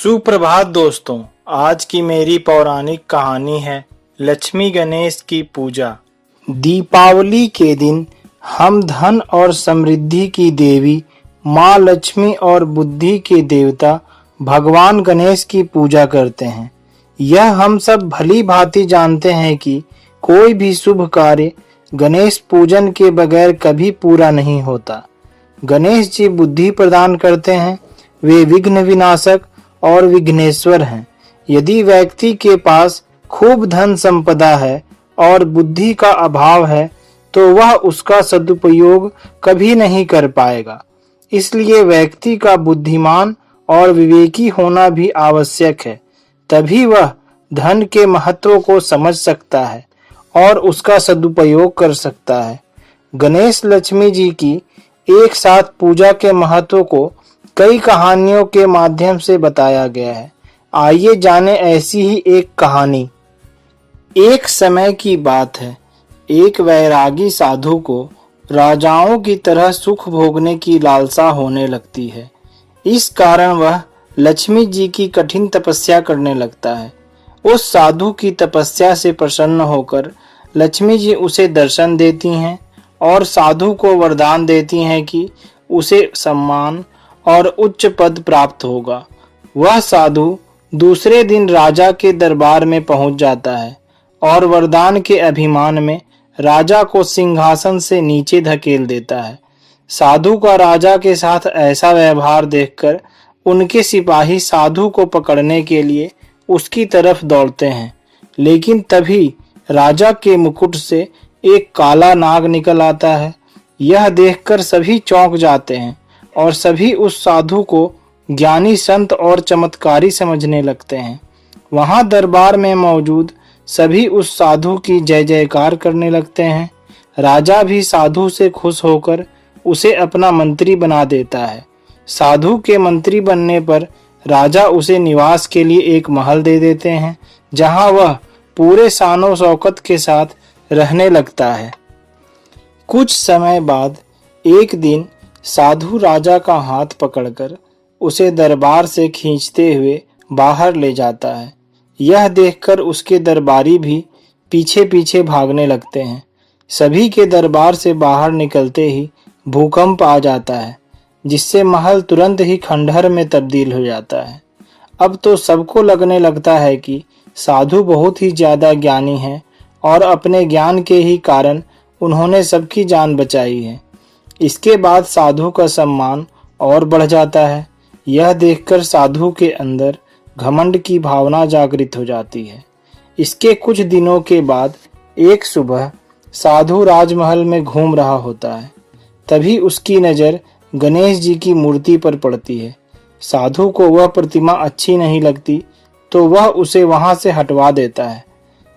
सुप्रभात दोस्तों, आज की मेरी पौराणिक कहानी है लक्ष्मी गणेश की पूजा। दीपावली के दिन हम धन और समृद्धि की देवी माँ लक्ष्मी और बुद्धि के देवता भगवान गणेश की पूजा करते हैं। यह हम सब भली भांति जानते हैं कि कोई भी शुभ कार्य गणेश पूजन के बगैर कभी पूरा नहीं होता। गणेश जी बुद्धि प्रदान करते हैं, वे विघ्न विनाशक और विघ्नेश्वर हैं। यदि व्यक्ति के पास खूब धन संपदा है और बुद्धि का अभाव है तो वह उसका सदुपयोग कभी नहीं कर पाएगा। इसलिए व्यक्ति का बुद्धिमान और विवेकी होना भी आवश्यक है, तभी वह धन के महत्व को समझ सकता है और उसका सदुपयोग कर सकता है। गणेश लक्ष्मी जी की एक साथ पूजा के महत्व को कई कहानियों के माध्यम से बताया गया है। आइए जाने ऐसी ही एक कहानी। एक समय की बात है, एक वैरागी साधु को राजाओं की तरह सुख भोगने की लालसा होने लगती है। इस कारण वह लक्ष्मी जी की कठिन तपस्या करने लगता है। उस साधु की तपस्या से प्रसन्न होकर लक्ष्मी जी उसे दर्शन देती हैं और साधु को वरदान देती हैं कि उसे सम्मान और उच्च पद प्राप्त होगा। वह साधु दूसरे दिन राजा के दरबार में पहुंच जाता है और वरदान के अभिमान में राजा को सिंहासन से नीचे धकेल देता है। साधु का राजा के साथ ऐसा व्यवहार देखकर उनके सिपाही साधु को पकड़ने के लिए उसकी तरफ दौड़ते हैं, लेकिन तभी राजा के मुकुट से एक काला नाग निकल आता है। यह देखकर सभी चौंक जाते हैं और सभी उस साधु को ज्ञानी संत और चमत्कारी समझने लगते हैं। वहां दरबार में मौजूद सभी उस साधु की जय जयकार करने लगते हैं। राजा भी साधु से खुश होकर उसे अपना मंत्री बना देता है। साधु के मंत्री बनने पर राजा उसे निवास के लिए एक महल दे देते हैं, जहां वह पूरे शानो शौकत के साथ रहने लगता है। कुछ समय बाद एक दिन साधु राजा का हाथ पकड़कर उसे दरबार से खींचते हुए बाहर ले जाता है। यह देखकर उसके दरबारी भी पीछे पीछे भागने लगते हैं। सभी के दरबार से बाहर निकलते ही भूकंप आ जाता है, जिससे महल तुरंत ही खंडहर में तब्दील हो जाता है। अब तो सबको लगने लगता है कि साधु बहुत ही ज्यादा ज्ञानी है और अपने ज्ञान के ही कारण उन्होंने सबकी जान बचाई है। इसके बाद साधु का सम्मान और बढ़ जाता है। यह देखकर साधु के अंदर घमंड की भावना जागृत हो जाती है। इसके कुछ दिनों के बाद एक सुबह साधु राजमहल में घूम रहा होता है। तभी उसकी नज़र गणेश जी की मूर्ति पर पड़ती है। साधु को वह प्रतिमा अच्छी नहीं लगती तो वह उसे वहां से हटवा देता है।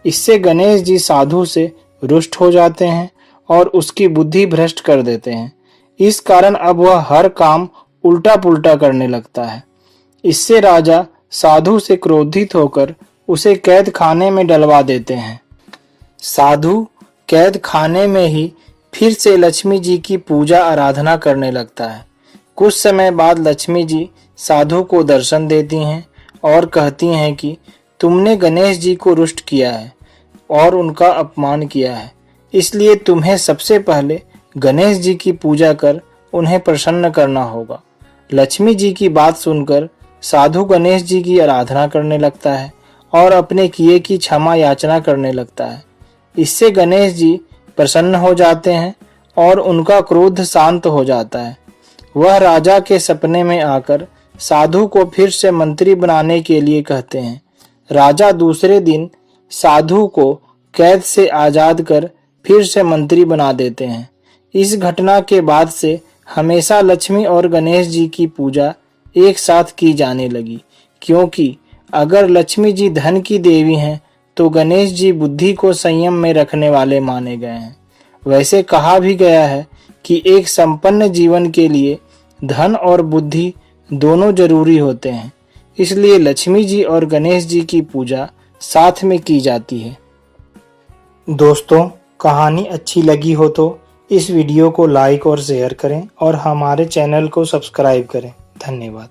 इससे गणेश जी साधु से रुष्ट हो जाते हैं और उसकी बुद्धि भ्रष्ट कर देते हैं। इस कारण अब वह हर काम उल्टा पुल्टा करने लगता है। इससे राजा साधु से क्रोधित होकर उसे कैद खाने में डलवा देते हैं। साधु कैद खाने में ही फिर से लक्ष्मी जी की पूजा आराधना करने लगता है। कुछ समय बाद लक्ष्मी जी साधु को दर्शन देती हैं और कहती हैं कि तुमने गणेश जी को रुष्ट किया है और उनका अपमान किया है, इसलिए तुम्हें सबसे पहले गणेश जी की पूजा कर उन्हें प्रसन्न करना होगा। लक्ष्मी जी की बात सुनकर साधु गणेश जी की आराधना करने लगता है और अपने किए की क्षमा याचना करने लगता है। इससे गणेश जी प्रसन्न हो जाते हैं और उनका क्रोध शांत हो जाता है। वह राजा के सपने में आकर साधु को फिर से मंत्री बनाने के लिए कहते हैं। राजा दूसरे दिन साधु को कैद से आजाद कर फिर से मंत्री बना देते हैं। इस घटना के बाद से हमेशा लक्ष्मी और गणेश जी की पूजा एक साथ की जाने लगी, क्योंकि अगर लक्ष्मी जी धन की देवी हैं तो गणेश जी बुद्धि को संयम में रखने वाले माने गए हैं। वैसे कहा भी गया है कि एक संपन्न जीवन के लिए धन और बुद्धि दोनों जरूरी होते हैं, इसलिए लक्ष्मी जी और गणेश जी की पूजा साथ में की जाती है। दोस्तों, कहानी अच्छी लगी हो तो इस वीडियो को लाइक और शेयर करें और हमारे चैनल को सब्सक्राइब करें। धन्यवाद।